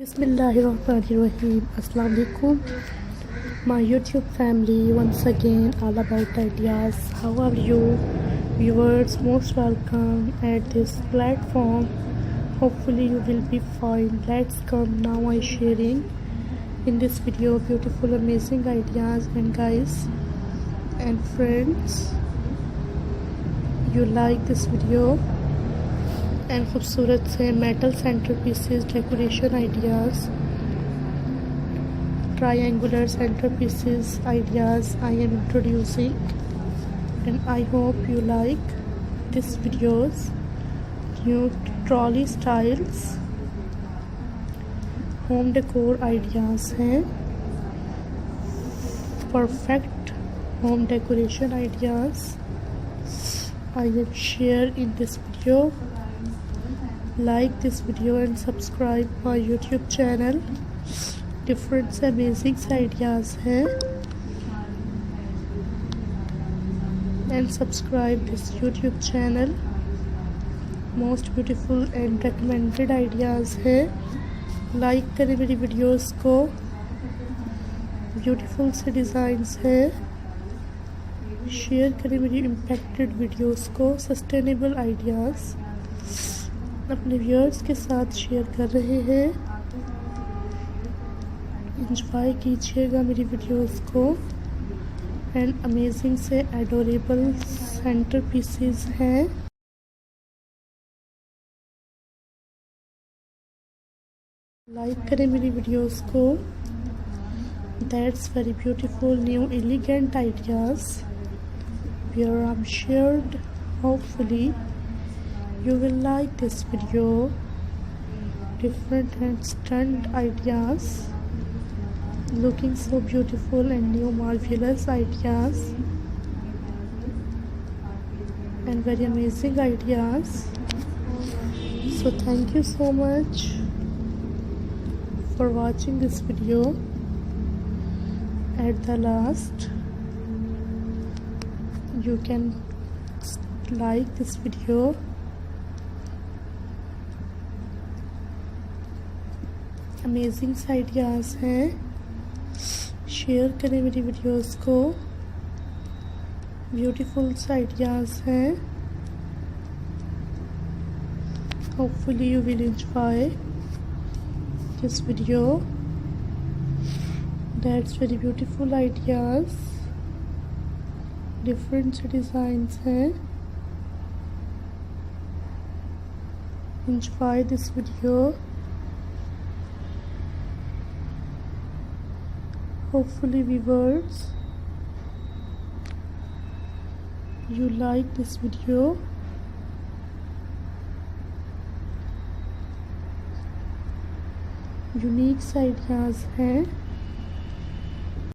Bismillahirrahmanirrahim. Assalamu alaikum. My YouTube family, once again, all about ideas. How are you? Viewers, most welcome at this platform. Hopefully, you will be fine. Let's come now. I sharing in this video beautiful, amazing ideas. And guys and friends, you like this video and खूबसूरत से metal centre pieces decoration ideas triangular center pieces ideas I am introducing, and I hope you like this videos. New trolley styles home decor ideas हैं, perfect home decoration ideas I have shared in this video. Like this video and subscribe my YouTube channel. Different amazing ideas हैं, and subscribe this YouTube channel. Most beautiful and recommended ideas है. Like करें मेरी videos को. Beautiful से designs है. Share करें मेरी impacted videos को. Sustainable ideas अपने व्यूअर्स के साथ शेयर कर रहे हैं. एंजॉय कीजिएगा मेरी वीडियोस को. एंड अमेजिंग से एडोरेबल सेंटर पीसेस हैं. लाइक करें मेरी वीडियोस को. That's very beautiful new elegant ideas where I am shared. Hopefully you will like this video. Different and stunned ideas, looking so beautiful, and new marvelous ideas and very amazing ideas. So thank you so much for watching this video. At the last, you can like this video. Amazing ideas हैं. Share करें मेरी videos को. Beautiful ideas हैं. Hopefully you will enjoy this video. That's very beautiful ideas. Different designs हैं. Enjoy this video. Hopefully viewers, you like this video. Unique ideas हैं.